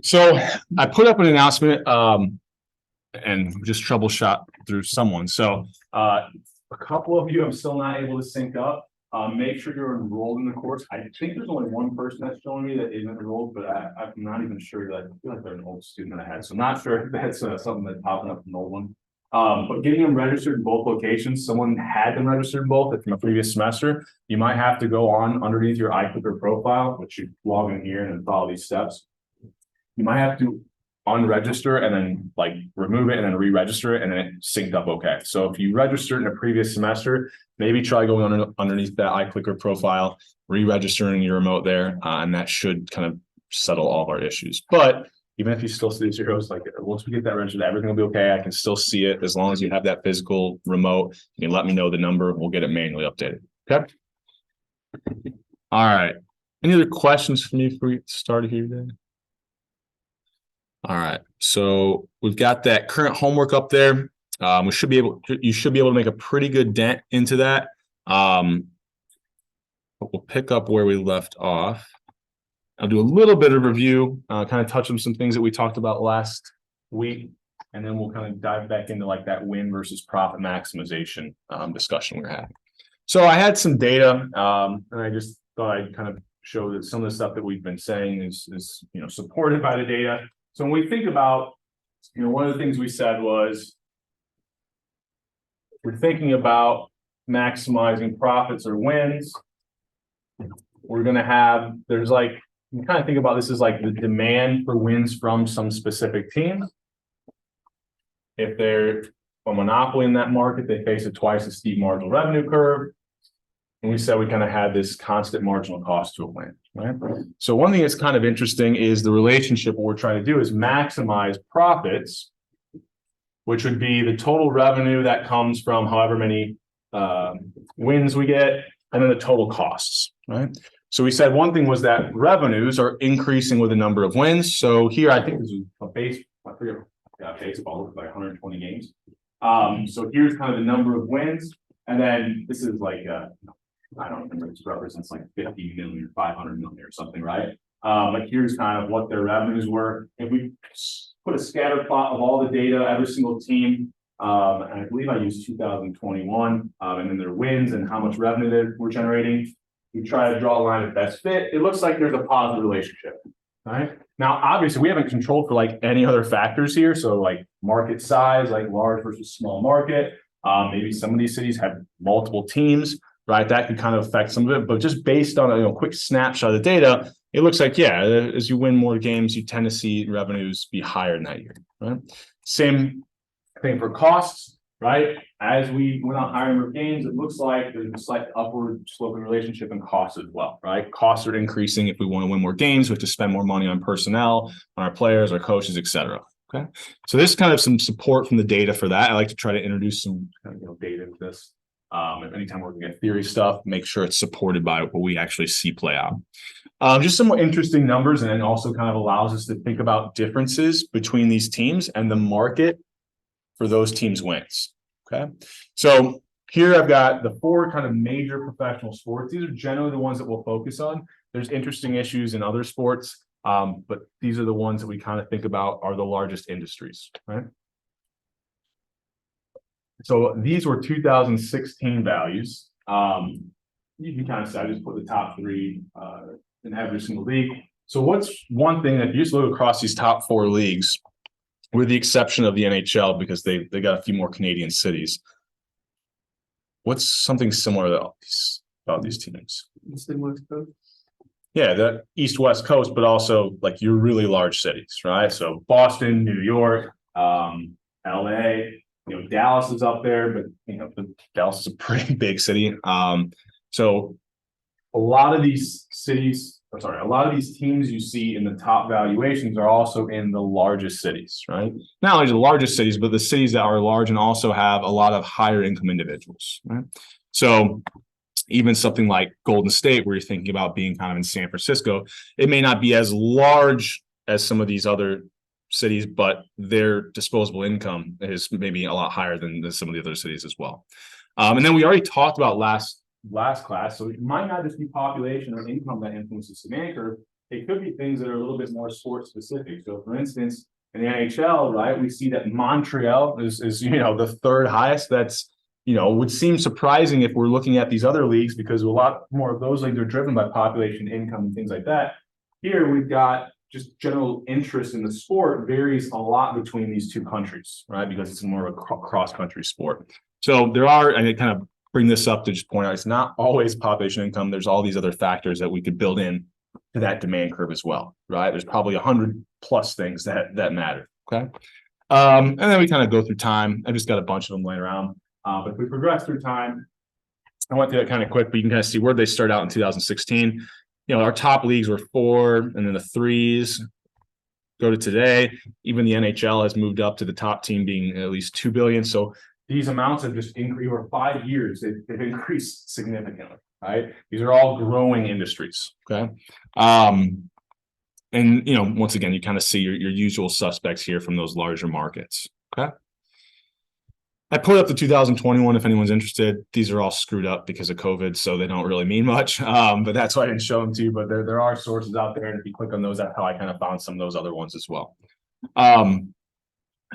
So I put up an announcement and just troubleshot through someone. So a couple of you I'm still not able to sync up. Make sure you're enrolled in the course. I think there's only one person that's showing me that isn't enrolled, but I'm not even sure that I feel like they're an old student that I had. So I'm not sure if that's something that's popping up from an old one. But getting them registered in both locations, someone had them registered in both from a previous semester. You might have to go on underneath your iClicker profile, which you log in here and then follow these steps. You might have to unregister and then like remove it and then re-register it and then it synced up okay. So if you registered in a previous semester, maybe try going underneath that iClicker profile, re-registering your remote there, and that should kind of settle all of our issues. But even if you still see zeros, like once we get that registered, everything will be okay. I can still see it as long as you have that physical remote. You can let me know the number. We'll get it manually updated. Okay. All right. Any other questions for me before we get started here today? All right, so we've got that current homework up there. You should be able to make a pretty good dent into that. But we'll pick up where we left off. I'll do a little bit of review, kind of touch on some things that we talked about last week, and then we'll kind of dive back into like that win versus profit maximization discussion we're having. So I had some data, and I just thought I'd kind of show that some of the stuff that we've been saying is supported by the data. So when we think about, one of the things we said was we're thinking about maximizing profits or wins. We're going to have, there's like, you kind of think about this as like the demand for wins from some specific team. If they're a monopoly in that market, they face a twice as steep marginal revenue curve. And we said we kind of had this constant marginal cost to a win, right? So one thing that's kind of interesting is the relationship. What we're trying to do is maximize profits, which would be the total revenue that comes from however many wins we get, and then the total costs, right? So we said one thing was that revenues are increasing with the number of wins. So here, I think this is a baseball, like 120 games. So here's kind of the number of wins. And then this is like, I don't remember, this represents like 50 million or 500 million or something, right? But here's kind of what their revenues were. If we put a scatter plot of all the data, every single team, and I believe I used 2021, and then their wins and how much revenue they were generating, we try to draw a line of best fit. It looks like there's a positive relationship, right? Now, obviously, we haven't controlled for like any other factors here. So like market size, like large versus small market. Maybe some of these cities have multiple teams, right? That could kind of affect some of it, but just based on a quick snapshot of the data, it looks like, yeah, as you win more games, you tend to see revenues be higher in that year, right? Same thing for costs, right? As we went on higher number of games, it looks like there's a slight upward sloping relationship in costs as well, right? Costs are increasing if we want to win more games. We have to spend more money on personnel, on our players, our coaches, et cetera. Okay, so this is kind of some support from the data for that. I like to try to introduce some kind of data into this. If anytime we're looking at theory stuff, make sure it's supported by what we actually see play out. Just some more interesting numbers, and then also kind of allows us to think about differences between these teams and the market for those teams' wins. Okay, so here I've got the 4 kind of major professional sports. These are generally the ones that we'll focus on. There's interesting issues in other sports. But these are the ones that we kind of think about are the largest industries, right? So these were 2016 values. You can kind of say I just put the top 3 in every single league. So what's one thing that if you just look across these top 4 leagues, with the exception of the NHL, because they got a few more Canadian cities, what's something similar about these teams? Yeah, the East-West Coast, but also like your really large cities, right? So Boston, New York, LA, Dallas is up there, but Dallas is a pretty big city. So a lot of these teams you see in the top valuations are also in the largest cities, right? Not only the largest cities, but the cities that are large and also have a lot of higher income individuals, right? So even something like Golden State, where you're thinking about being kind of in San Francisco, it may not be as large as some of these other cities, but their disposable income is maybe a lot higher than some of the other cities as well. And then we already talked about last class, so it might not just be population or income that influences demand curve, it could be things that are a little bit more sport specific. So for instance, in the NHL, right, we see that Montreal is the third highest. That's, would seem surprising if we're looking at these other leagues, because a lot more of those leagues are driven by population, income, and things like that. Here we've got just general interest in the sport varies a lot between these two countries, right? Because it's more of a cross-country sport. So there are, and I kind of bring this up to just point out, it's not always population, income. There's all these other factors that we could build in to that demand curve as well, right? There's probably 100 plus things that matter, okay? And then we kind of go through time. I just got a bunch of them laying around. But if we progress through time, I went through that kind of quick, but you can kind of see where they start out in 2016. Our top leagues were 4, and then the 3s go to today. Even the NHL has moved up to the top team being at least 2 billion. So these amounts have just increased over 5 years. They've increased significantly, right? These are all growing industries, okay? And, once again, you kind of see your usual suspects here from those larger markets, okay? I put up the 2021 if anyone's interested. These are all screwed up because of COVID, so they don't really mean much. But that's why I didn't show them to you. But there are sources out there, and if you click on those, that's how I kind of found some of those other ones as well.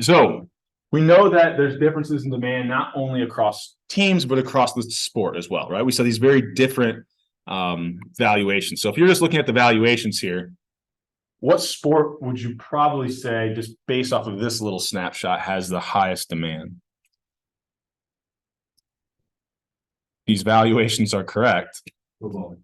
So we know that there's differences in demand not only across teams, but across the sport as well, right? We saw these very different valuations. So if you're just looking at the valuations here, what sport would you probably say, just based off of this little snapshot, has the highest demand? These valuations are correct. The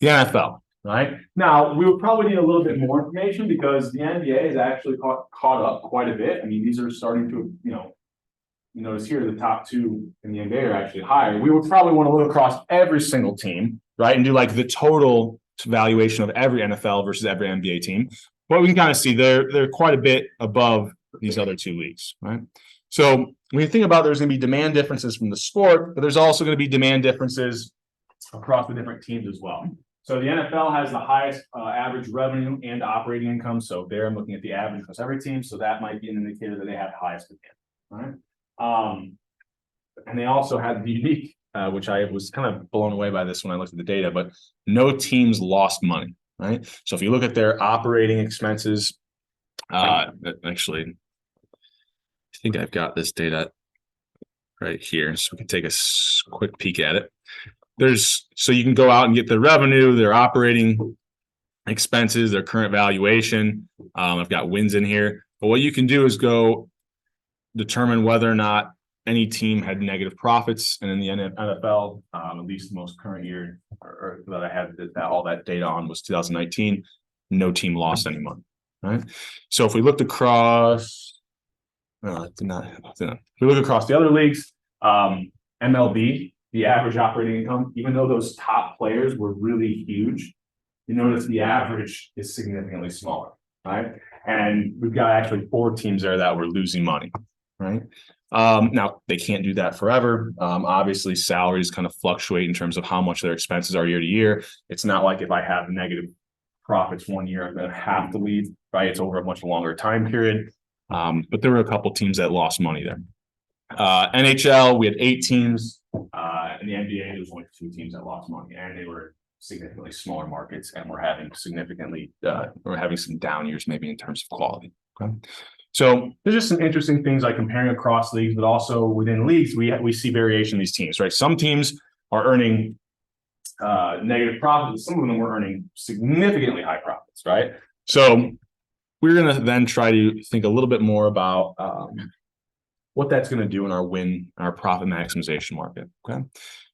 NFL, right? Now, we would probably need a little bit more information because the NBA has actually caught up quite a bit. I mean, these are starting to, you notice here the top 2 in the NBA are actually higher. We would probably want to look across every single team, right? And do like the total valuation of every NFL versus every NBA team. But we can kind of see they're quite a bit above these other 2 leagues, right? So when you think about, there's going to be demand differences from the sport, but there's also going to be demand differences across the different teams as well. So the NFL has the highest average revenue and operating income. So there I'm looking at the average across every team. So that might be an indicator that they have highest demand, right? And they also had the unique, which I was kind of blown away by this when I looked at the data, but no teams lost money, right? So if you look at their operating expenses, actually, I think I've got this data right here, so we can take a quick peek at it. So you can go out and get their revenue, their operating expenses, their current valuation. I've got wins in here, but what you can do is go determine whether or not any team had negative profits. And in the NFL, at least the most current year or that I had all that data on was 2019. No team lost any money, right? So if we looked across. No, it did not. If we look across the other leagues, MLB, the average operating income, even though those top players were really huge, you notice the average is significantly smaller, right? And we've got actually 4 teams there that were losing money, right? Now, they can't do that forever. Obviously, salaries kind of fluctuate in terms of how much their expenses are year to year. It's not like if I have negative profits one year, I'm going to have to leave, right? It's over a much longer time period. But there were a couple teams that lost money there. NHL, we had 8 teams. In the NBA, there was only 2 teams that lost money, and they were significantly smaller markets, and we're having some down years maybe in terms of quality. Okay, so there's just some interesting things like comparing across leagues, but also within leagues, we see variation in these teams, right? Some teams are earning negative profits. Some of them were earning significantly high profits, right? So we're going to then try to think a little bit more about what that's going to do in our profit maximization market. Okay,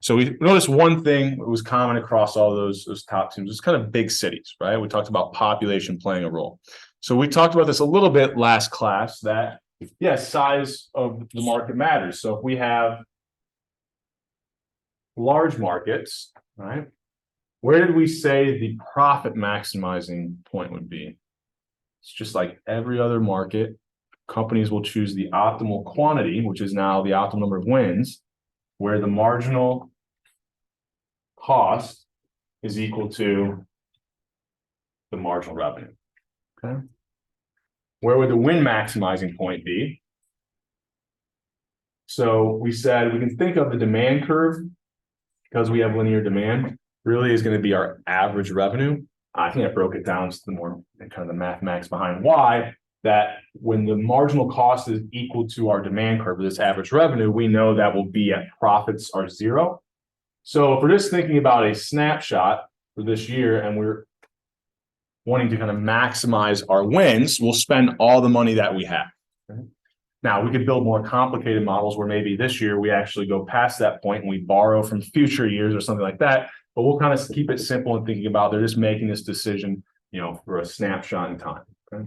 so we noticed one thing that was common across all those top teams was kind of big cities, right? We talked about population playing a role. So we talked about this a little bit last class that, yes, size of the market matters. So if we have large markets, right, where did we say the profit maximizing point would be? It's just like every other market. Companies will choose the optimal quantity, which is now the optimal number of wins, where the marginal cost is equal to the marginal revenue. Okay. Where would the win maximizing point be? So we said we can think of the demand curve because we have linear demand, really is going to be our average revenue I think I broke it down to the more kind of the mathematics behind why that when the marginal cost is equal to our demand curve, this average revenue, we know that will be at profits are zero. So if we're just thinking about a snapshot for this year and we're wanting to kind of maximize our wins, we'll spend all the money that we have. Okay? Now, we could build more complicated models where maybe this year we actually go past that point and we borrow from future years or something like that. But we'll kind of keep it simple and thinking about they're just making this decision, for a snapshot in time. Okay?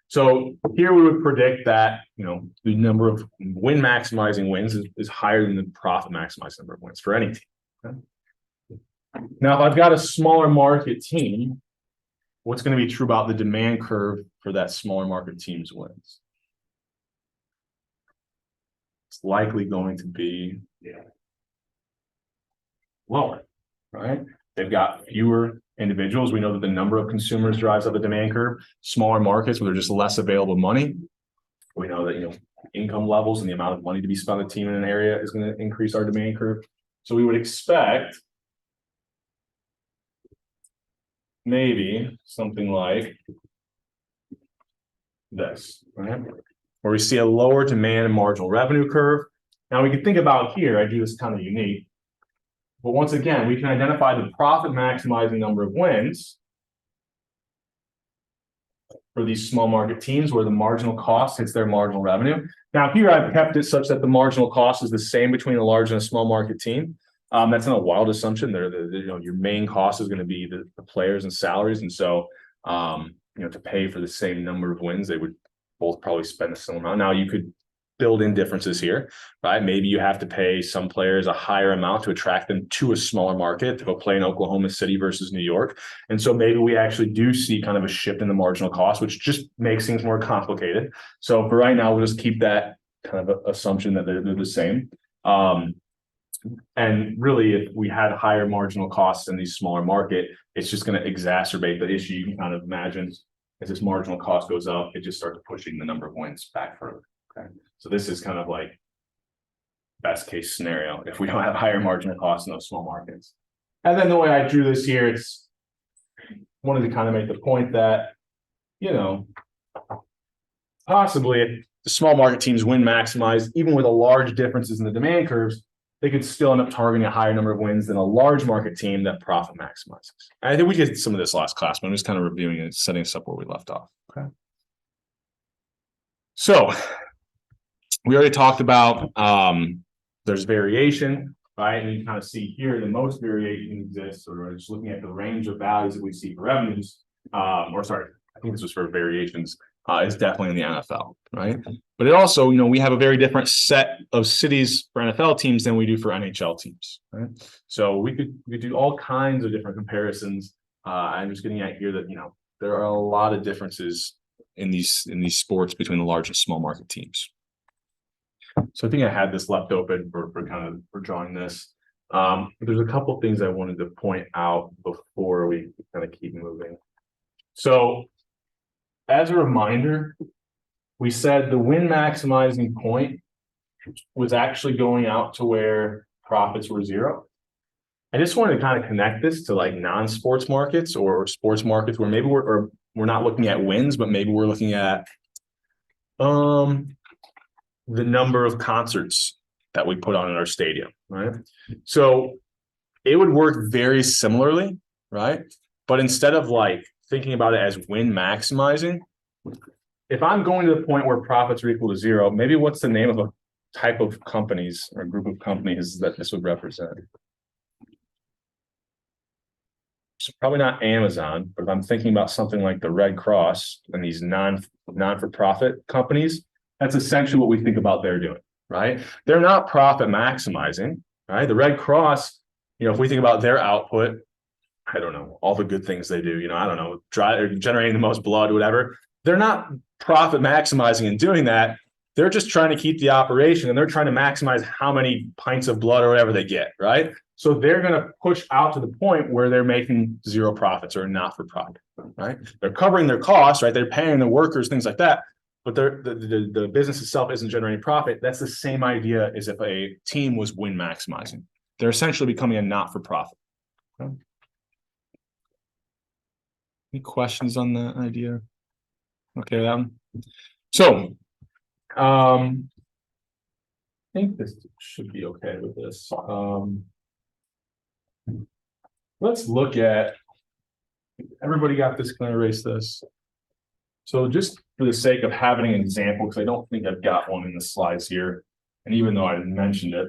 So here we would predict that, the number of win maximizing wins is higher than the profit maximizing number of wins for any team. Okay? Now, if I've got a smaller market team, what's going to be true about the demand curve for that smaller market team's wins? It's likely going to be lower, right? They've got fewer individuals. We know that the number of consumers drives up the demand curve. Smaller markets where there's just less available money. We know that, income levels and the amount of money to be spent on a team in an area is going to increase our demand curve. So we would expect maybe something like this, right? Where we see a lower demand and marginal revenue curve. Now we can think about here, I do this kind of unique, but once again, we can identify the profit maximizing number of wins for these small market teams where the marginal cost hits their marginal revenue. Now here I've kept it such that the marginal cost is the same between a large and a small market team. That's not a wild assumption. Your main cost is going to be the players and salaries. And so, to pay for the same number of wins, they would both probably spend a similar amount. Now you could build in differences here, right? Maybe you have to pay some players a higher amount to attract them to a smaller market to go play in Oklahoma City versus New York. And so maybe we actually do see kind of a shift in the marginal cost, which just makes things more complicated. So for right now, we'll just keep that kind of assumption that they're the same. And really, if we had higher marginal costs in these smaller market, it's just going to exacerbate the issue. You can kind of imagine as this marginal cost goes up, it just starts pushing the number of wins back further. Okay. So this is kind of like best case scenario if we don't have higher marginal costs in those small markets. And then the way I drew this here, it's wanted to kind of make the point that, possibly if the small market teams win maximize, even with a large differences in the demand curves, they could still end up targeting a higher number of wins than a large market team that profit maximizes. And I think we did some of this last class, but I'm just kind of reviewing and setting us up where we left off. Okay. So we already talked about there's variation, right? And you can kind of see here the most variation exists, or just looking at the range of values that we see for revenues, I think this was for variations, is definitely in the NFL, right? But it also, we have a very different set of cities for NFL teams than we do for NHL teams, right? So we could do all kinds of different comparisons. I'm just getting at here that, there are a lot of differences in these sports between the large and small market teams. So I think I had this left open for drawing this. But there's a couple things I wanted to point out before we kind of keep moving. So as a reminder, we said the win maximizing point was actually going out to where profits were zero. I just wanted to kind of connect this to like non-sports markets or sports markets where maybe we're not looking at wins, but maybe we're looking at the number of concerts that we put on in our stadium, right? So it would work very similarly, right? But instead of like thinking about it as win maximizing, if I'm going to the point where profits are equal to zero, maybe what's the name of a type of companies or group of companies that this would represent? So probably not Amazon, but if I'm thinking about something like the Red Cross and these non-for-profit companies, that's essentially what we think about they're doing, right? They're not profit maximizing, right? The Red Cross, if we think about their output, I don't know, all the good things they do, I don't know, generating the most blood, whatever. They're not profit maximizing in doing that. They're just trying to keep the operation and they're trying to maximize how many pints of blood or whatever they get, right? So they're going to push out to the point where they're making zero profits or not for profit, right? They're covering their costs, right? They're paying the workers, things like that. But the business itself isn't generating profit. That's the same idea as if a team was win maximizing. They're essentially becoming a not-for-profit. Okay. Any questions on that idea? Okay, that one. So, I think this should be okay with this. Let's look at, everybody got this, can I erase this? So just for the sake of having an example, because I don't think I've got one in the slides here, and even though I mentioned it,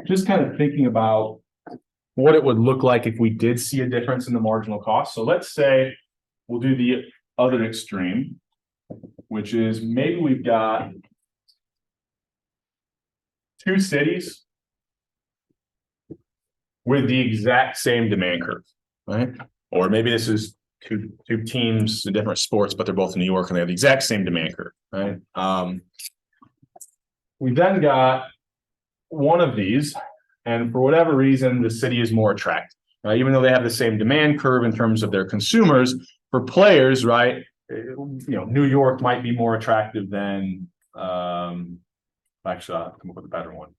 just kind of thinking about what it would look like if we did see a difference in the marginal cost. So let's say we'll do the other extreme, which is maybe we've got two cities with the exact same demand curve, right? Or maybe this is two teams in different sports, but they're both in New York and they have the exact same demand curve, right? We then got one of these, and for whatever reason, the city is more attractive, right? Even though they have the same demand curve in terms of their consumers, for players, right? New York might be more attractive than, actually, I'll come up with a better one.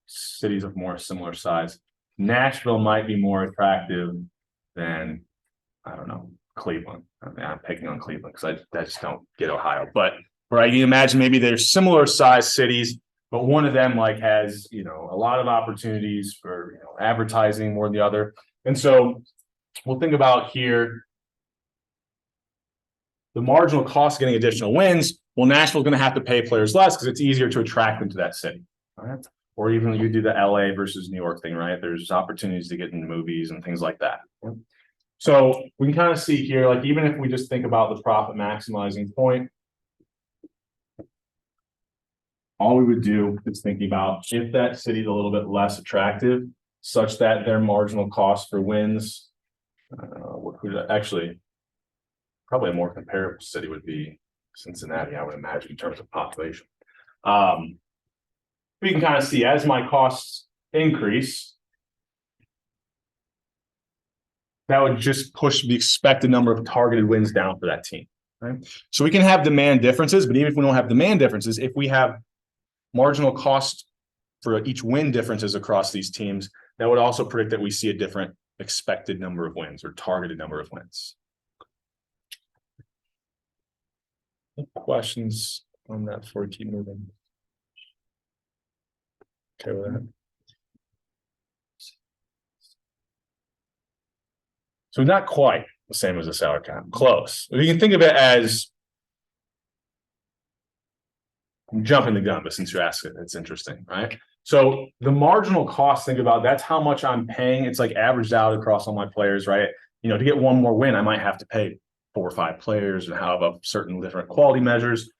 Cities of more similar size. Nashville might be more attractive than, I don't know, Cleveland. I mean, I'm picking on Cleveland because I just don't get Ohio. But right, you imagine maybe they're similar size cities, but one of them like has a lot of opportunities for advertising more than the other. And so we'll think about here the marginal cost of getting additional wins. Well, Nashville's going to have to pay players less because it's easier to attract them to that city. All right. Or even you do the LA versus New York thing, right? There's opportunities to get into movies and things like that. So we can kind of see here, like even if we just think about the profit maximizing point, all we would do is thinking about if that city is a little bit less attractive, such that their marginal cost for wins, actually, probably a more comparable city would be Cincinnati, I would imagine, in terms of population. We can kind of see as my costs increase, that would just push the expected number of targeted wins down for that team. Right? So we can have demand differences, but even if we don't have demand differences, if we have marginal cost for each win differences across these teams, that would also predict that we see a different expected number of wins or targeted number of wins. Any questions on that before we keep moving? Okay with that. So not quite the same as a salary cap, close. You can think of it as, I'm jumping the gun, but since you're asking, it's interesting, right? So the marginal cost, think about that's how much I'm paying. It's like averaged out across all my players, right? To get one more win, I might have to pay 4 or 5 players and have a certain different quality measures,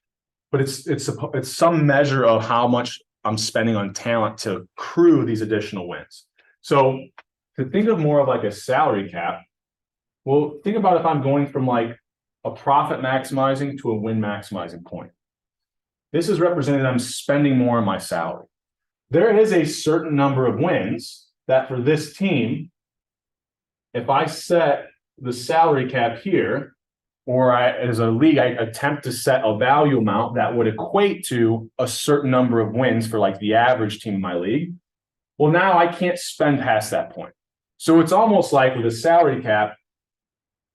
but it's some measure of how much I'm spending on talent to accrue these additional wins. So to think of more of like a salary cap, well, think about if I'm going from like a profit maximizing to a win maximizing point. This is representing I'm spending more on my salary. There is a certain number of wins that for this team, if I set the salary cap here, or as a league, I attempt to set a value amount that would equate to a certain number of wins for like the average team in my league. Well, now I can't spend past that point. So it's almost like with a salary cap,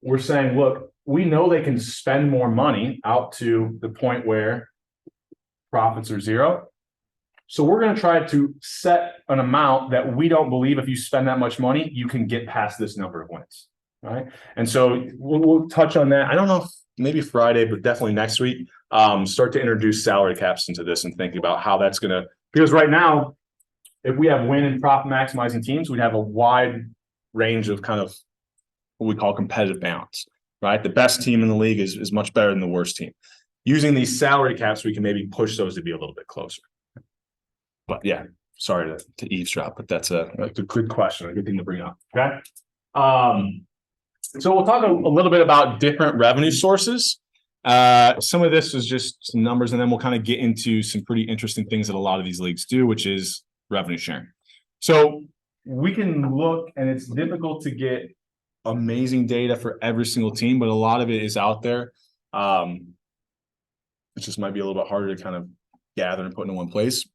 we're saying, look, we know they can spend more money out to the point where profits are zero. So we're going to try to set an amount that we don't believe if you spend that much money, you can get past this number of wins. Right. And so we'll touch on that. I don't know if maybe Friday, but definitely next week, start to introduce salary caps into this and think about how that's going to, because right now, if we have win and profit maximizing teams, we'd have a wide range of kind of what we call competitive balance, right? The best team in the league is much better than the worst team. Using these salary caps, we can maybe push those to be a little bit closer. But yeah, sorry to eavesdrop, but that's a good question, a good thing to bring up. Okay. So we'll talk a little bit about different revenue sources. Some of this is just some numbers, and then we'll kind of get into some pretty interesting things that a lot of these leagues do, which is revenue sharing. So we can look, and it's difficult to get amazing data for every single team, but a lot of it is out there. It just might be a little bit harder to kind of gather and put into one place.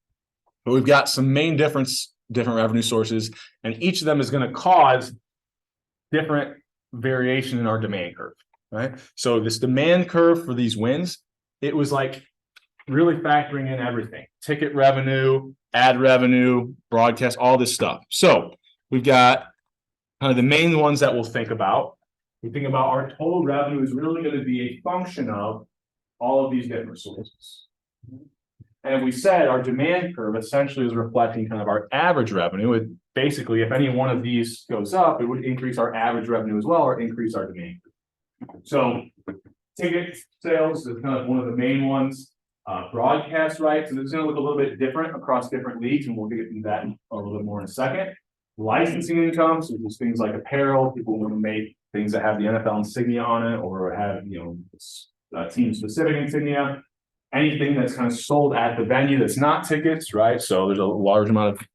But we've got some main different revenue sources, and each of them is going to cause different variation in our demand curve, right? So this demand curve for these wins, it was like really factoring in everything: ticket revenue, ad revenue, broadcast, all this stuff. So we've got kind of the main ones that we'll think about. We think about our total revenue is really going to be a function of all of these different sources. And we said our demand curve essentially is reflecting kind of our average revenue. It basically, if any one of these goes up, it would increase our average revenue as well, or increase our demand. So ticket sales is kind of one of the main ones. Broadcast rights, and it's going to look a little bit different across different leagues, and we'll get into that a little bit more in a second. Licensing income, so just things like apparel, people want to make things that have the NFL insignia on it, or have, you know, team-specific insignia. Anything that's kind of sold at the venue that's not tickets, right? So there's a large amount of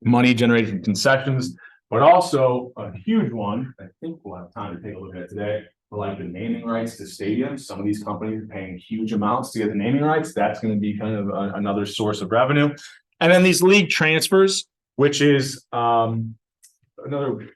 money generated from concessions, but also a huge one, I think we'll have time to take a look at it today, for like the naming rights to stadiums. Some of these companies are paying huge amounts to get the naming rights. That's going to be kind of another source of revenue. And then these league transfers, which is another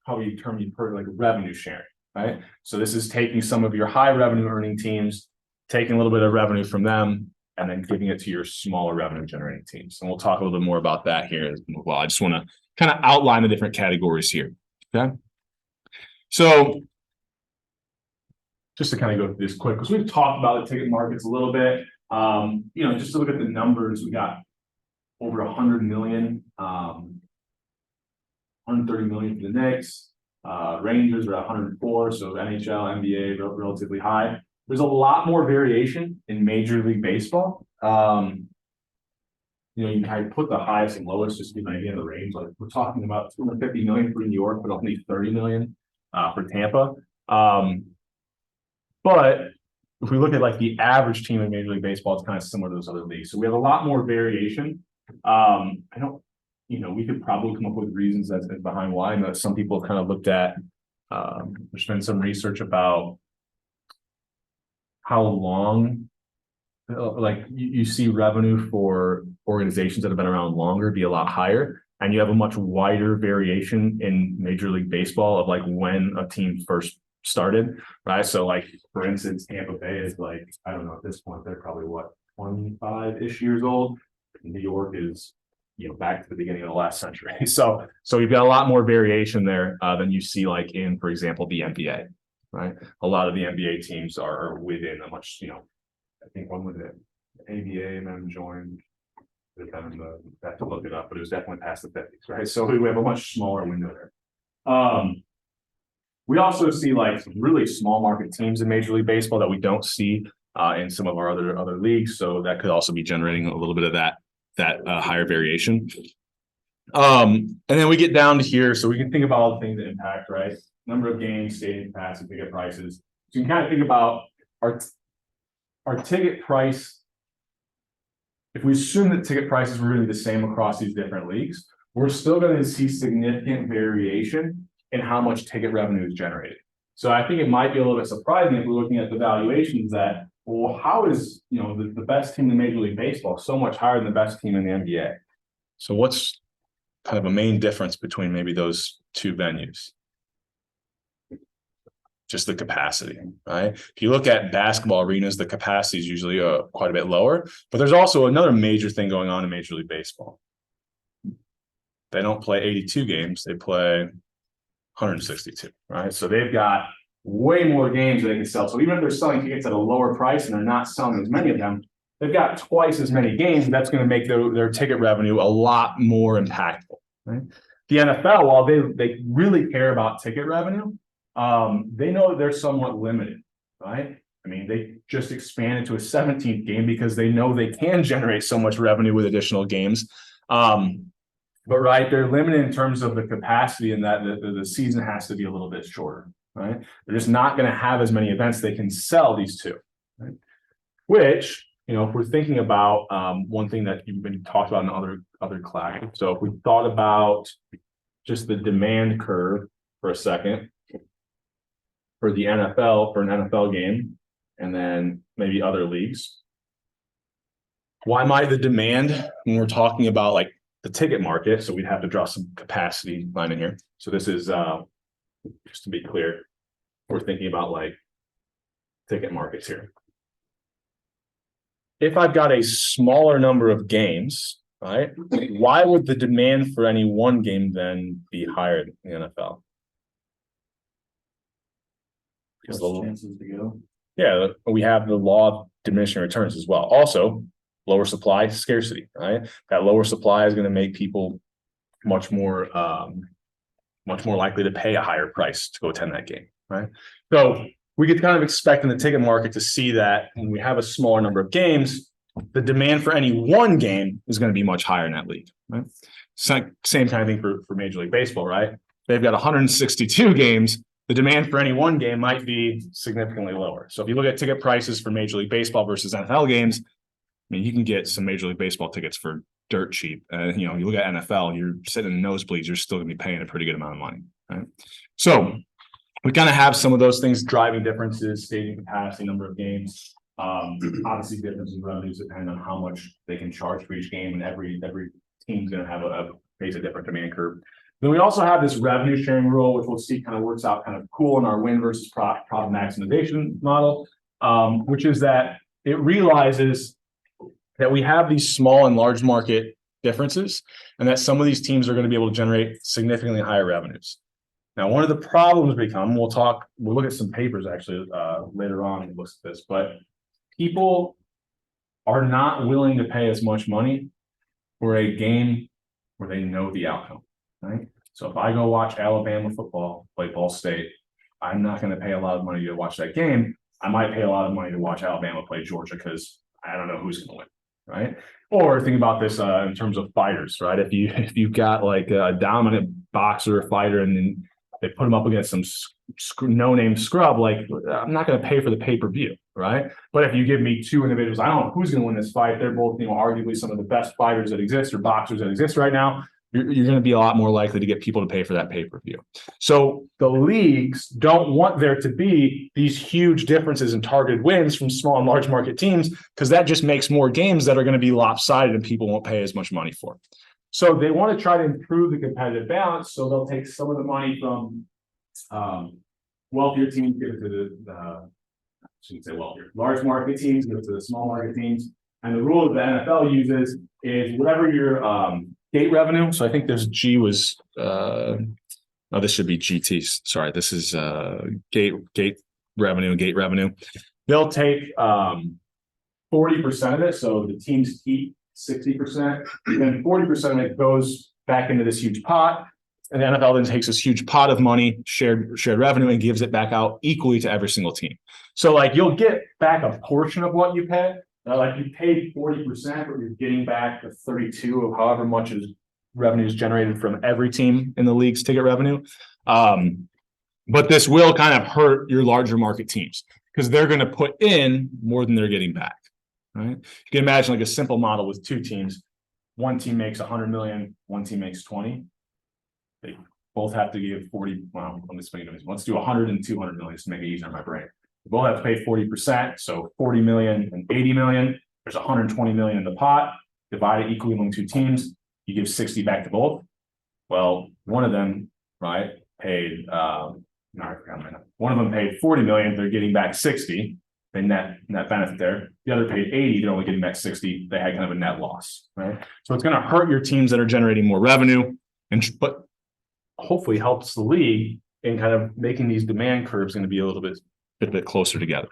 probably term you've heard, like revenue sharing, right? So this is taking some of your high revenue earning teams, taking a little bit of revenue from them, and then giving it to your smaller revenue generating teams. And we'll talk a little bit more about that here as well. I just want to kind of outline the different categories here. Okay. So just to kind of go through this quick, because we've talked about the ticket markets a little bit. You know, just to look at the numbers, we got over 100 million, 130 million for the Knicks. Rangers are at 104, so NHL, NBA relatively high. There's a lot more variation in Major League Baseball. You know, you can kind of put the highest and lowest just to give an idea of the range. Like we're talking about 250 million for New York, but only 30 million for Tampa. But if we look at like the average team in Major League Baseball, it's kind of similar to those other leagues. So we have a lot more variation. I don't, you know, we could probably come up with reasons that's behind why. I know some people have kind of looked at, there's been some research about how long, like you see revenue for organizations that have been around longer be a lot higher, and you have a much wider variation in Major League Baseball of like when a team first started, right? So like, for instance, Tampa Bay is like, I don't know, at this point, they're probably what, 25-ish years old. New York is, you know, back to the beginning of the last century. So you've got a lot more variation there than you see like in, for example, the NBA, right? A lot of the NBA teams are within a much, you know, I think one with it, ABA and then joined, I have to look it up, but it was definitely past the 50s, right? So we have a much smaller window there. We also see like some really small market teams in Major League Baseball that we don't see in some of our other leagues. So that could also be generating a little bit of that higher variation. And then we get down to here, so we can think about all the things that impact, right? Number of games, stadium capacity, ticket prices. So you can kind of think about our ticket price. If we assume that ticket prices were really the same across these different leagues, we're still going to see significant variation in how much ticket revenue is generated. So I think it might be a little bit surprising if we're looking at the valuations that, well, how is, you know, the best team in Major League Baseball so much higher than the best team in the NBA? So what's kind of a main difference between maybe those two venues? Just the capacity, right? If you look at basketball arenas, the capacity is usually quite a bit lower, but there's also another major thing going on in Major League Baseball. They don't play 82 games, they play 162, right? So they've got way more games that they can sell. So even if they're selling tickets at a lower price and they're not selling as many of them, they've got twice as many games. That's going to make their ticket revenue a lot more impactful, right? The NFL, while they really care about ticket revenue, they know that they're somewhat limited, right? I mean, they just expanded to a 17th game because they know they can generate so much revenue with additional games. But right, they're limited in terms of the capacity, and that the season has to be a little bit shorter, right? They're just not going to have as many events they can sell these two, right? Which, you know, if we're thinking about one thing that you've been talked about in other classes. So if we thought about just the demand curve for a second for the NFL, for an NFL game, and then maybe other leagues, why might the demand, when we're talking about like the ticket market, so we'd have to draw some capacity line in here. So this is just to be clear, we're thinking about like ticket markets here. If I've got a smaller number of games, right, why would the demand for any one game then be higher than the NFL? Because chances to go. Yeah, we have the law of diminishing returns as well. Also, lower supply, scarcity, right? That lower supply is going to make people much more likely to pay a higher price to go attend that game, right? So we could kind of expect in the ticket market to see that when we have a smaller number of games, the demand for any one game is going to be much higher in that league, right? Same kind of thing for Major League Baseball, right? They've got 162 games. The demand for any one game might be significantly lower. So if you look at ticket prices for Major League Baseball versus NFL games, I mean, you can get some Major League Baseball tickets for dirt cheap. You know, you look at NFL, you're sitting in the nosebleeds, you're still going to be paying a pretty good amount of money, right? So we kind of have some of those things driving differences, stadium capacity, number of games. Obviously, differences in revenues depend on how much they can charge for each game, and every team's going to have a different demand curve. Then we also have this revenue sharing rule, which we'll see kind of works out kind of cool in our win versus profit maximization model, which is that it realizes that we have these small and large market differences, and that some of these teams are going to be able to generate significantly higher revenues. Now, one of the problems become, we'll look at some papers actually later on and look at this, but people are not willing to pay as much money for a game where they know the outcome, right? So if I go watch Alabama football play Ball State, I'm not going to pay a lot of money to watch that game. I might pay a lot of money to watch Alabama play Georgia because I don't know who's going to win, right? Or think about this in terms of fighters, right? If you've got like a dominant boxer or fighter and then they put them up against some no-name scrub, like I'm not going to pay for the pay-per-view, right? But if you give me two individuals, I don't know who's going to win this fight. They're both, arguably some of the best fighters that exist or boxers that exist right now. You're going to be a lot more likely to get people to pay for that pay-per-view. So the leagues don't want there to be these huge differences in targeted wins from small and large market teams, because that just makes more games that are going to be lopsided and people won't pay as much money for. So they want to try to improve the competitive balance. So they'll take some of the money from wealthier teams, give it to I shouldn't say wealthier, large market teams, give it to the small market teams. And the rule that the NFL uses is whatever your gate revenue. So I think this G was, this should be GT. Sorry, this is gate revenue. They'll take 40% of it. So the teams keep 60%, then 40% of it goes back into this huge pot. And the NFL then takes this huge pot of money, shared revenue, and gives it back out equally to every single team. So like you'll get back a portion of what you pay. Like you paid 40%, but you're getting back the 32 of however much is revenue is generated from every team in the league's ticket revenue. But this will kind of hurt your larger market teams because they're going to put in more than they're getting back. Right? You can imagine like a simple model with two teams. One team makes 100 million, one team makes 20. They both have to give 40. Well, let me explain it. Let's do 100 and 200 million to make it easier in my brain. They both have to pay 40%. So 40 million and 80 million. There's 120 million in the pot. Divide it equally among two teams. You give 60 back to both. Well, one of them, right, paid. One of them paid 40 million. They're getting back 60. They net benefit there. The other paid 80, they're only getting back 60. They had kind of a net loss, right? So it's going to hurt your teams that are generating more revenue, but hopefully helps the league in kind of making these demand curves going to be a little bit closer together.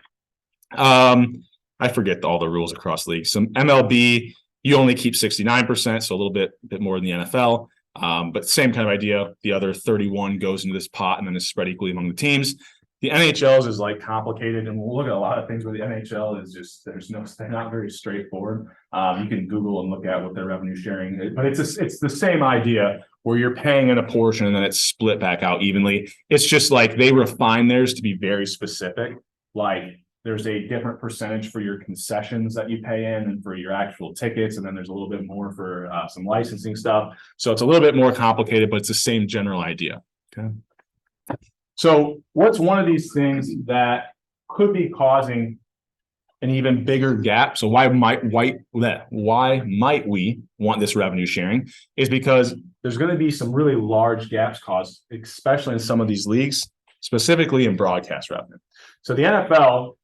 I forget all the rules across leagues. Some MLB, you only keep 69%, so a little bit more than the NFL. But same kind of idea. The other 31 goes into this pot and then is spread equally among the teams. The NHL's is like complicated, and we'll look at a lot of things where the NHL is just they're not very straightforward. You can Google and look at what their revenue sharing is, but it's the same idea where you're paying in a portion and then it's split back out evenly. It's just like they refine theirs to be very specific. Like there's a different percentage for your concessions that you pay in and for your actual tickets, and then there's a little bit more for some licensing stuff. So it's a little bit more complicated, but it's the same general idea. Okay. So what's one of these things that could be causing an even bigger gap. So why might we want this revenue sharing is because there's going to be some really large gaps caused, especially in some of these leagues, specifically in broadcast revenue. So the NFL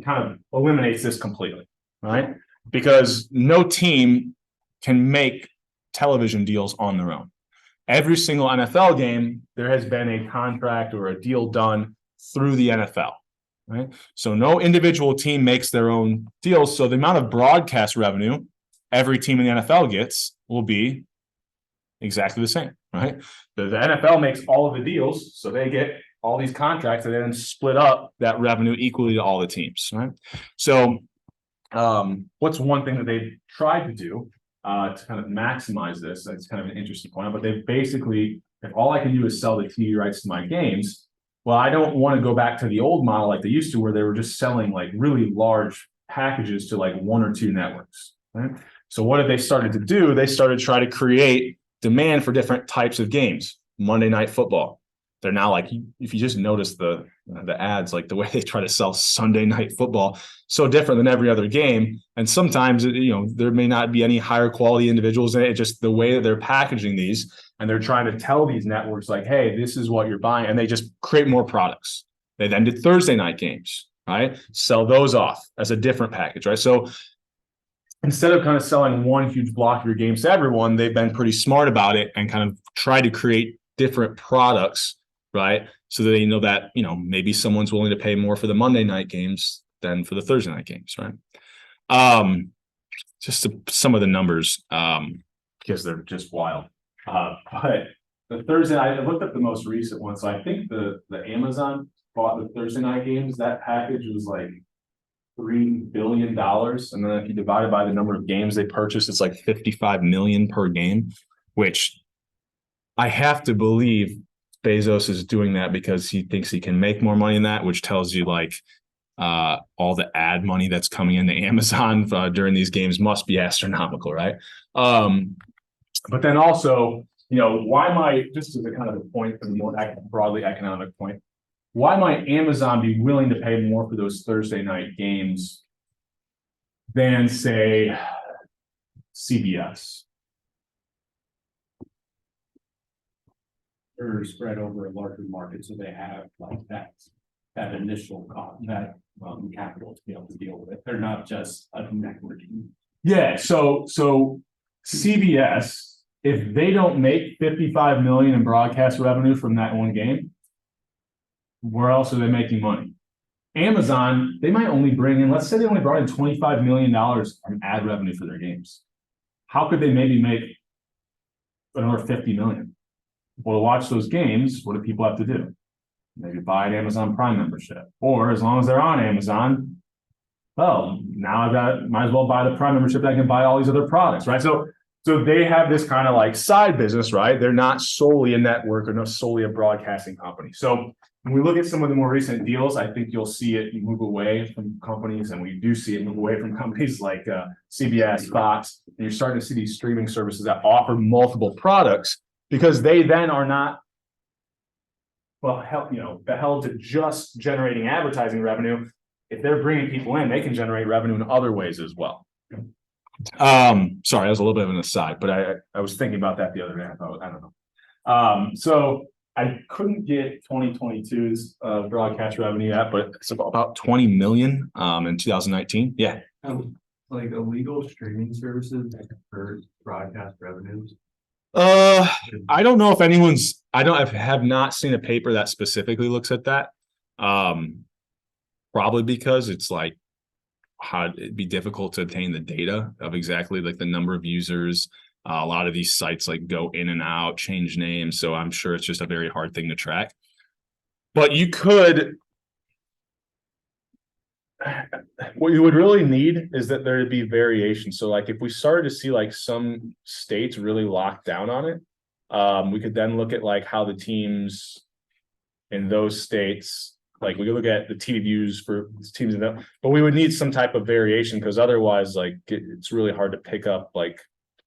kind of eliminates this completely, right? Because no team can make television deals on their own. Every single NFL game, there has been a contract or a deal done through the NFL, right? So no individual team makes their own deals. So the amount of broadcast revenue every team in the NFL gets will be exactly the same, right? The NFL makes all of the deals, so they get all these contracts and then split up that revenue equally to all the teams, right? So what's one thing that they've tried to do to kind of maximize this? That's kind of an interesting point, but they basically, if all I can do is sell the TV rights to my games, well, I don't want to go back to the old model like they used to, where they were just selling like really large packages to like one or two networks, right? So what have they started to do? They started to try to create demand for different types of games. Monday Night Football. They're now like, if you just notice the ads, like the way they try to sell Sunday Night Football, so different than every other game. And sometimes, there may not be any higher quality individuals in it. Just the way that they're packaging these, and they're trying to tell these networks like, hey, this is what you're buying. And they just create more products. They then did Thursday night games, right? Sell those off as a different package, right? So instead of kind of selling one huge block of your games to everyone, they've been pretty smart about it and kind of try to create different products, right? So that they know that, maybe someone's willing to pay more for the Monday night games than for the Thursday night games, right? Some of the numbers, because they're just wild. But the Thursday night, I looked up the most recent one. So I think the Amazon bought the Thursday night games. That package was like $3 billion. And then if you divide it by the number of games they purchased, it's like 55 million per game, which I have to believe Bezos is doing that because he thinks he can make more money than that, which tells you like all the ad money that's coming into Amazon during these games must be astronomical, right? But then also, why might, just as a kind of a point for the more broadly economic point, why might Amazon be willing to pay more for those Thursday night games than, say, CBS? They're spread over a larger market, so they have like that initial cost, that capital to be able to deal with it. They're not just a networking. Yeah, so CBS, if they don't make 55 million in broadcast revenue from that one game, where else are they making money? Amazon, they might only bring in, let's say they only brought in $25 million from ad revenue for their games. How could they maybe make another 50 million? Well, to watch those games, what do people have to do? Maybe buy an Amazon Prime membership. Or as long as they're on Amazon, well, now might as well buy the Prime membership that I can buy all these other products, right? So they have this kind of like side business, right? They're not solely a network or not solely a broadcasting company. So when we look at some of the more recent deals, I think you'll see it move away from companies, and we do see it move away from companies like CBS, Fox, and you're starting to see these streaming services that offer multiple products because they then are not, held to just generating advertising revenue. If they're bringing people in, they can generate revenue in other ways as well. Sorry, that was a little bit of an aside, but I was thinking about that the other day. I don't know. So I couldn't get 2022's broadcast revenue yet, but it's about 20 million in 2019. Yeah. Like illegal streaming services for broadcast revenues. I don't know if I have not seen a paper that specifically looks at that. Probably because it's like it'd be difficult to obtain the data of exactly like the number of users. A lot of these sites like go in and out, change names. So I'm sure it's just a very hard thing to track. But what you would really need is that there to be variation. So like if we started to see like some states really lock down on it, we could then look at like how the teams in those states, like we could look at the TV views for teams, but we would need some type of variation because otherwise like it's really hard to pick up like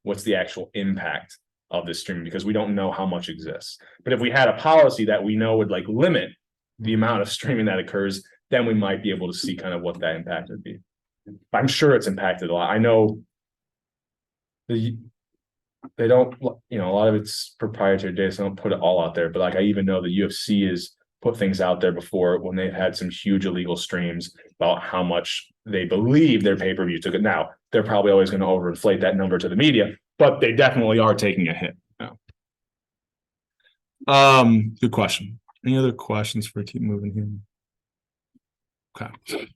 what's the actual impact of this streaming because we don't know how much exists. But if we had a policy that we know would like limit the amount of streaming that occurs, then we might be able to see kind of what that impact would be. I'm sure it's impacted a lot. I know they don't, a lot of it's proprietary data, so they don't put it all out there. But like, I even know the UFC has put things out there before when they've had some huge illegal streams about how much they believe their pay-per-view took it. Now, they're probably always going to overinflate that number to the media, but they definitely are taking a hit. Good question. Any other questions for keep moving here? Okay.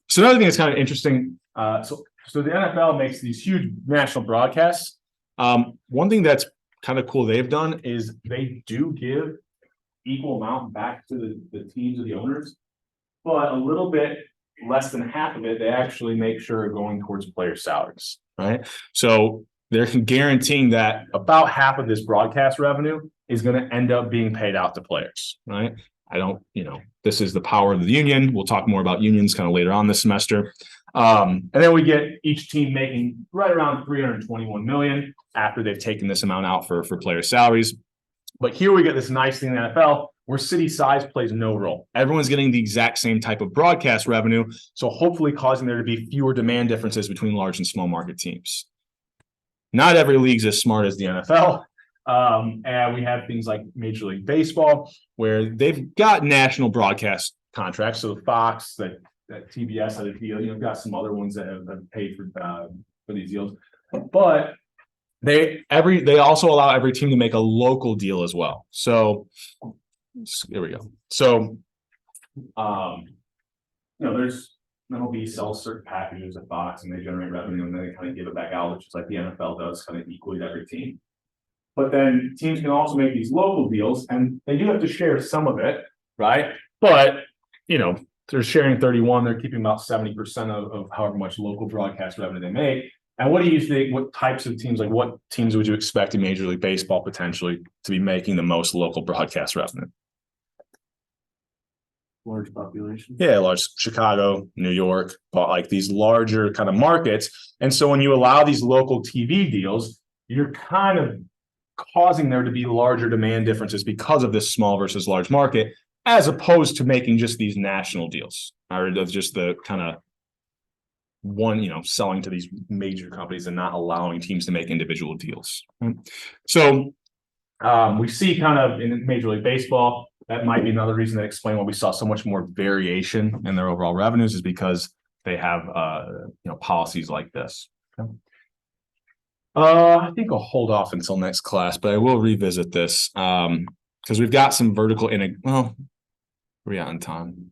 So another thing that's kind of interesting. So the NFL makes these huge national broadcasts. One thing that's kind of cool they've done is they do give equal amount back to the teams or the owners, but a little bit less than half of it, they actually make sure are going towards player salaries, right? So they're guaranteeing that about half of this broadcast revenue is going to end up being paid out to players, right? This is the power of the union. We'll talk more about unions kind of later on this semester. And then we get each team making right around 321 million after they've taken this amount out for player salaries. But here we get this nice thing in the NFL where city size plays no role. Everyone's getting the exact same type of broadcast revenue, so hopefully causing there to be fewer demand differences between large and small market teams. Not every league's as smart as the NFL. And we have things like Major League Baseball, where they've got national broadcast contracts. So Fox, that TBS had a deal. You've got some other ones that have paid for these deals, but they also allow every team to make a local deal as well. So here we go. So there's MLB sells certain packages at Fox and they generate revenue and then they kind of give it back out, which is like the NFL does, kind of equally to every team. But then teams can also make these local deals and they do have to share some of it, right? But they're sharing 31, they're keeping about 70% of however much local broadcast revenue they make. And what do you think, what types of teams, like what teams would you expect in Major League Baseball potentially to be making the most local broadcast revenue? Large population. Yeah, large Chicago, New York, like these larger kind of markets. And so when you allow these local TV deals, you're kind of causing there to be larger demand differences because of this small versus large market, as opposed to making just these national deals or just the kind of selling to these major companies and not allowing teams to make individual deals. So we see kind of in Major League Baseball, that might be another reason that explain why we saw so much more variation in their overall revenues is because they have policies like this. Okay. I think I'll hold off until next class, but I will revisit this because we've got some vertical well, we're out in time.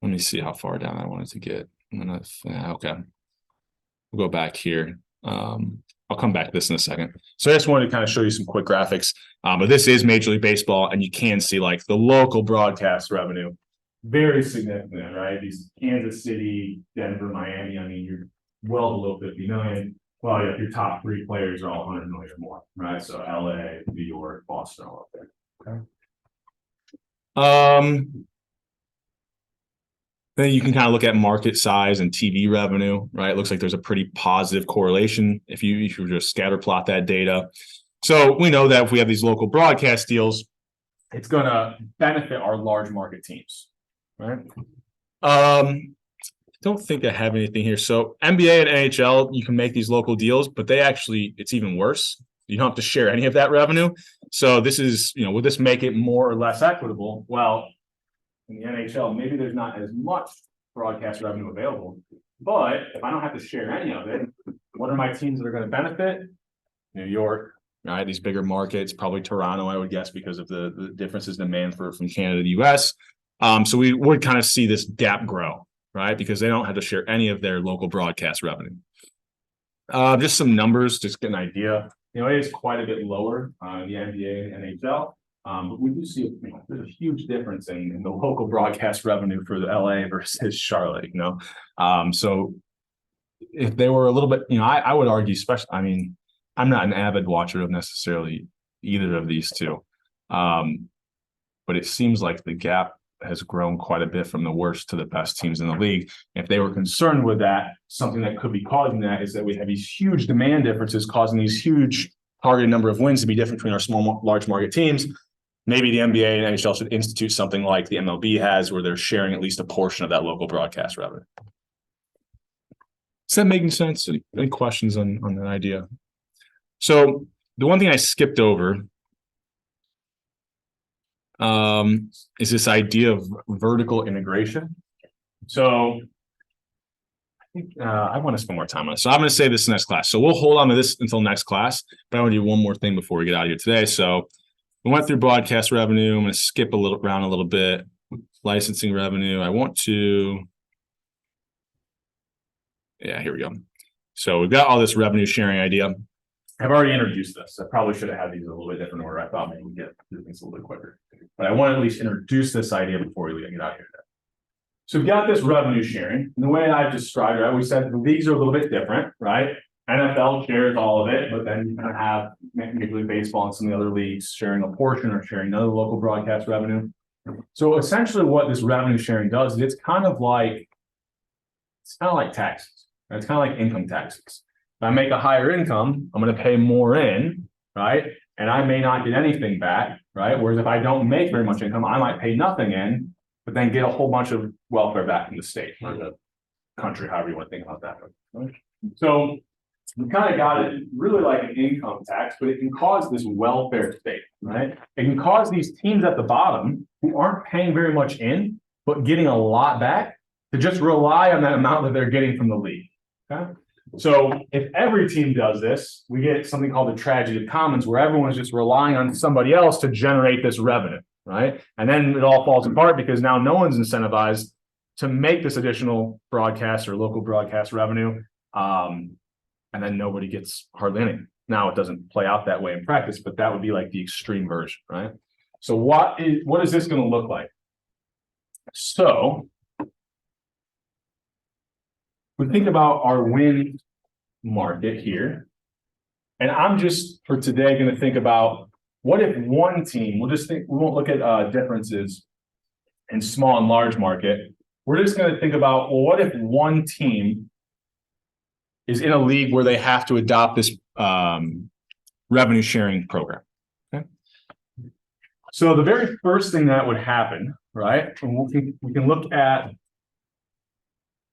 Let me see how far down I wanted to get. Okay. We'll go back here. I'll come back to this in a second. So I just wanted to kind of show you some quick graphics. But this is Major League Baseball, and you can see like the local broadcast revenue, very significant, right? These Kansas City, Denver, Miami, I mean, you're well below 50 million. Well, yeah, your top three players are all 100 million or more, right? So LA, New York, Boston, all up there. Okay. Then you can kind of look at market size and TV revenue, right? It looks like there's a pretty positive correlation if you just scatter plot that data. So we know that if we have these local broadcast deals, it's going to benefit our large market teams, right? Don't think I have anything here. So NBA and NHL, you can make these local deals, but it's even worse. You don't have to share any of that revenue. So this is, would this make it more or less equitable? Well, in the NHL, maybe there's not as much broadcast revenue available, but if I don't have to share any of it, what are my teams that are going to benefit? New York, right? These bigger markets, probably Toronto, I would guess, because of the differences in demand from Canada to US. So we would kind of see this gap grow, right? Because they don't have to share any of their local broadcast revenue. Just some numbers, just get an idea. It is quite a bit lower in the NBA and NHL. But we do see there's a huge difference in the local broadcast revenue for the LA versus Charlotte, So if they were a little bit, I would argue, especially, I'm not an avid watcher of necessarily either of these two. But it seems like the gap has grown quite a bit from the worst to the best teams in the league. If they were concerned with that, something that could be causing that is that we have these huge demand differences causing these huge targeted number of wins to be different between our small, large market teams. Maybe the NBA and NHL should institute something like the MLB has, where they're sharing at least a portion of that local broadcast revenue. Is that making sense? Any questions on that idea? So the one thing I skipped over is this idea of vertical integration. So I think I want to spend more time on this. So I'm going to say this next class. So we'll hold on to this until next class, but I want to do one more thing before we get out of here today. So we went through broadcast revenue. I'm going to skip around a little bit. Licensing revenue. I want to, yeah, here we go. So we've got all this revenue sharing idea. I've already introduced this. I probably should have had these in a little bit different order. I thought maybe we'd get through things a little bit quicker, but I want to at least introduce this idea before we get out of here today. So we've got this revenue sharing. And the way I've described it, we said the leagues are a little bit different, right? NFL shares all of it, but then you kind of have Major League Baseball and some of the other leagues sharing a portion or sharing another local broadcast revenue. So essentially what this revenue sharing does is it's kind of like taxes. Right? It's kind of like income taxes. If I make a higher income, I'm going to pay more in, right? And I may not get anything back, right? Whereas if I don't make very much income, I might pay nothing in, but then get a whole bunch of welfare back from the state or the country, however you want to think about that. Right? So we kind of got it really like an income tax, but it can cause this welfare state, right? It can cause these teams at the bottom who aren't paying very much in, but getting a lot back to just rely on that amount that they're getting from the league. Okay. So if every team does this, we get something called the tragedy of commons, where everyone is just relying on somebody else to generate this revenue, right? And then it all falls apart because now no one's incentivized to make this additional broadcast or local broadcast revenue. And then nobody gets hardly any. Now it doesn't play out that way in practice, but that would be like the extreme version, right? So what is this going to look like? So we think about our win market here. And I'm just for today going to think about what if one team, we won't look at differences in small and large market. We're just going to think about, well, what if one team is in a league where they have to adopt this revenue sharing program. Okay. So the very first thing that would happen, right? And we can look at,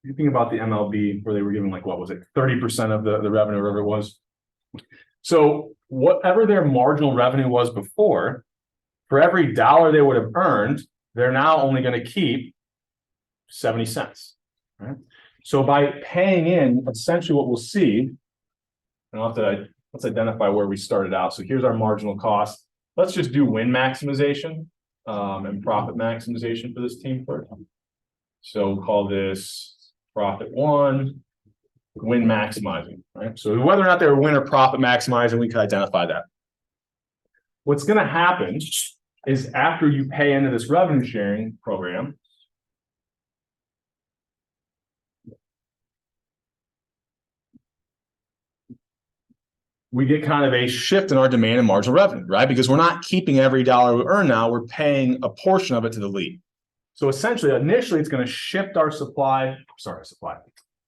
you think about the MLB where they were giving like, what was it, 30% of the revenue, whatever it was. So whatever their marginal revenue was before, for every dollar they would have earned, they're now only going to keep 70 cents. Right? So by paying in, essentially what we'll see, and let's identify where we started out. So here's our marginal cost. Let's just do win maximization and profit maximization for this team first. So we'll call this profit one, win maximizing, right? So whether or not they're win or profit maximizing, we can identify that. What's going to happen is after you pay into this revenue sharing program, we get kind of a shift in our demand and marginal revenue, right? Because we're not keeping every dollar we earn now, we're paying a portion of it to the league. So essentially, initially, it's going to shift our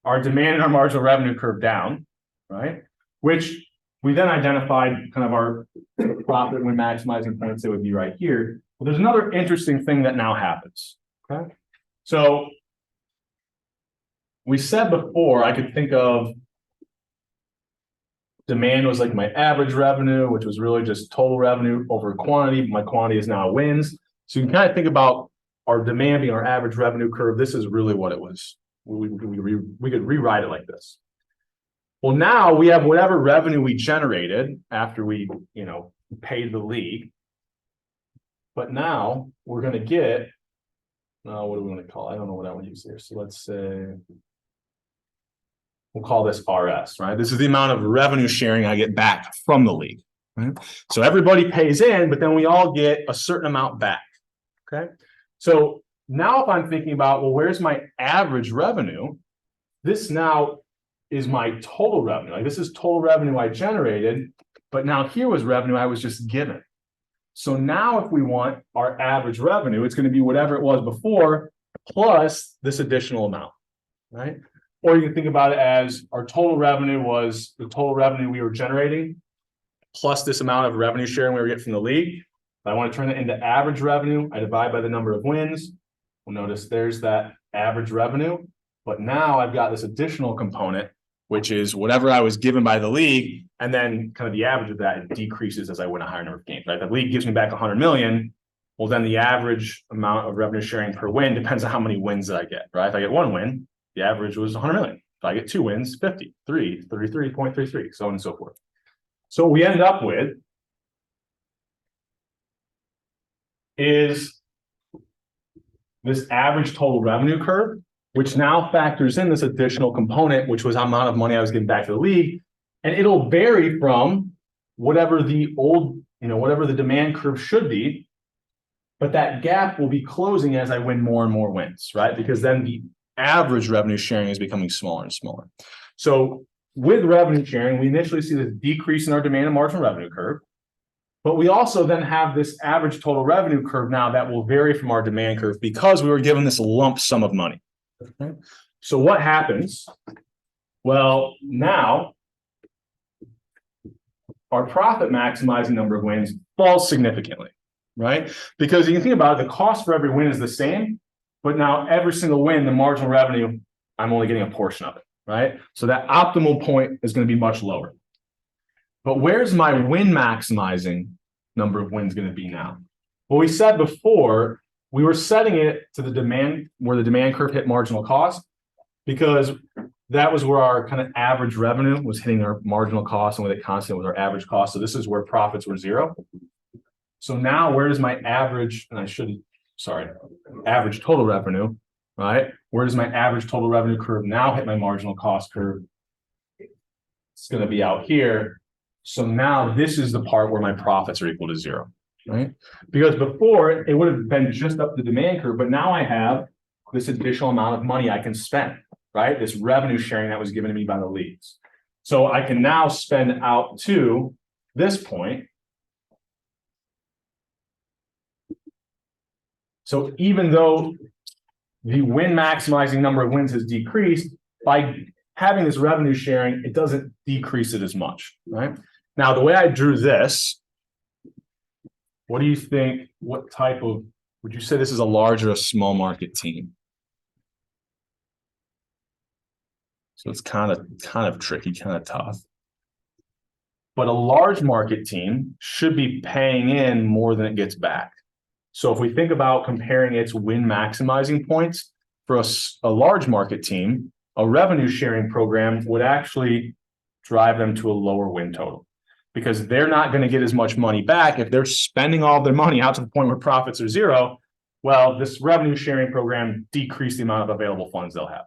our demand and our marginal revenue curve down, right? Which we then identified kind of our profit when maximizing points that would be right here. But there's another interesting thing that now happens, okay? So we said before, I could think of demand was like my average revenue, which was really just total revenue over quantity. My quantity is now wins. So you can kind of think about our demand being our average revenue curve. This is really what it was. We could rewrite it like this. Well, now we have whatever revenue we generated after we, paid the league. But now we're going to get, what do we want to call it? I don't know what I want to use here. So let's say, we'll call this RS, right? This is the amount of revenue sharing I get back from the league, right? So everybody pays in, but then we all get a certain amount back, okay? So now if I'm thinking about, well, where's my average revenue? This now is my total revenue. Like this is total revenue I generated, but now here was revenue I was just given. So now if we want our average revenue, it's going to be whatever it was before plus this additional amount, right? Or you can think about it as our total revenue was the total revenue we were generating plus this amount of revenue sharing we were getting from the league. If I want to turn it into average revenue, I divide by the number of wins. We'll notice there's that average revenue, but now I've got this additional component which is whatever I was given by the league, and then kind of the average of that decreases as I win a higher number of games, right? The league gives me back 100 million. Well, then the average amount of revenue sharing per win depends on how many wins that I get, right? If I get one win, the average was 100 million. If I get two wins, 50, 3, 33.33, so on and so forth. So what we end up with is this average total revenue curve, which now factors in this additional component, which was the amount of money I was getting back to the league. And it'll vary from whatever the old, whatever the demand curve should be. But that gap will be closing as I win more and more wins, right? Because then the average revenue sharing is becoming smaller and smaller. So with revenue sharing, we initially see the decrease in our demand and marginal revenue curve. But we also then have this average total revenue curve now that will vary from our demand curve because we were given this lump sum of money. Okay. So what happens? Well, now our profit maximizing number of wins falls significantly, right? Because you can think about it, the cost for every win is the same, but now every single win, the marginal revenue, I'm only getting a portion of it, right? So that optimal point is going to be much lower. But where's my win maximizing number of wins going to be now? Well, we said before, we were setting it to the demand, where the demand curve hit marginal cost, because that was where our kind of average revenue was hitting our marginal cost, and with it constant was our average cost. So this is where profits were zero. So now where is my average, and average total revenue, right? Where does my average total revenue curve now hit my marginal cost curve? It's going to be out here. So now this is the part where my profits are equal to zero, right? Because before it would have been just up the demand curve, but now I have this additional amount of money I can spend, right? This revenue sharing that was given to me by the leagues. So I can now spend out to this point. So even though the win maximizing number of wins has decreased, by having this revenue sharing, it doesn't decrease it as much, right? Now, the way I drew this, what do you think, what type of, would you say this is a large or a small market team? So it's kind of tricky, kind of tough. But a large market team should be paying in more than it gets back. So if we think about comparing its win maximizing points for a large market team, a revenue sharing program would actually drive them to a lower win total, because they're not going to get as much money back if they're spending all of their money out to the point where profits are zero. Well, this revenue sharing program decreased the amount of available funds they'll have.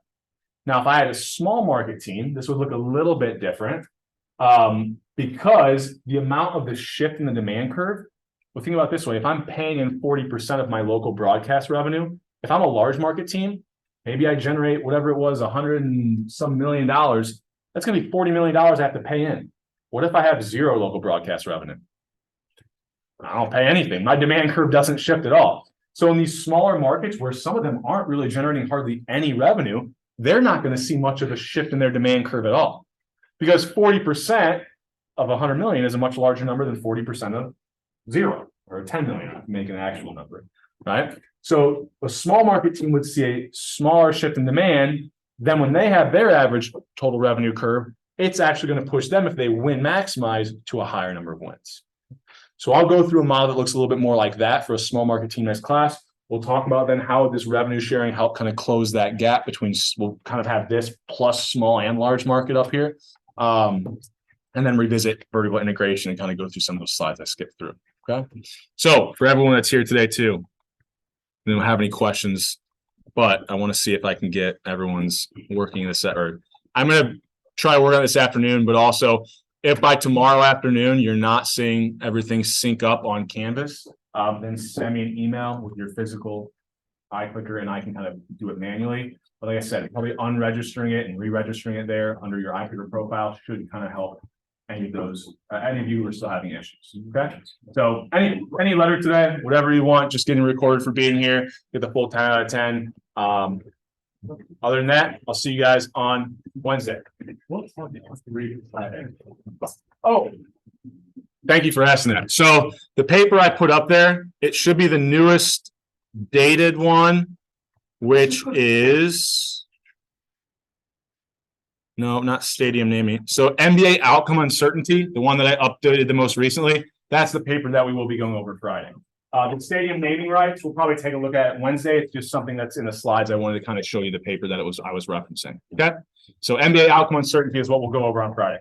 Now, if I had a small market team, this would look a little bit different because the amount of the shift in the demand curve. Well, think about it this way. If I'm paying in 40% of my local broadcast revenue, if I'm a large market team, maybe I generate whatever it was, $100 and some million. That's going to be $40 million I have to pay in. What if I have zero local broadcast revenue? I don't pay anything. My demand curve doesn't shift at all. So in these smaller markets where some of them aren't really generating hardly any revenue, they're not going to see much of a shift in their demand curve at all, because 40% of 100 million is a much larger number than 40% of zero or 10 million, to make an actual number, right? So a small market team would see a smaller shift in demand. Then when they have their average total revenue curve, it's actually going to push them, if they win maximize, to a higher number of wins. So I'll go through a model that looks a little bit more like that for a small market team next class. We'll talk about then how this revenue sharing help kind of close that gap between, we'll kind of have this plus small and large market up here. And then revisit vertical integration and kind of go through some of those slides I skipped through. Okay. So for everyone that's here today too, we don't have any questions, but I want to see if I can get everyone's working this, or I'm going to try to work on this afternoon, but also if by tomorrow afternoon you're not seeing everything sync up on Canvas, then send me an email with your physical iClicker and I can kind of do it manually. But like I said, probably unregistering it and re-registering it there under your iClicker profile should kind of help any of you who are still having issues. Okay. So any letter today, whatever you want, just getting recorded for being here, get the full 10 out of 10. Other than that, I'll see you guys on Wednesday. Oh, thank you for asking that. So the paper I put up there, it should be the newest dated one, which is No, not stadium naming. So NBA outcome uncertainty, the one that I updated the most recently, that's the paper that we will be going over Friday. The stadium naming rights, we'll probably take a look at Wednesday. It's just something that's in the slides. I wanted to kind of show you the paper that I was referencing. Okay. So NBA outcome uncertainty is what we'll go over on Friday.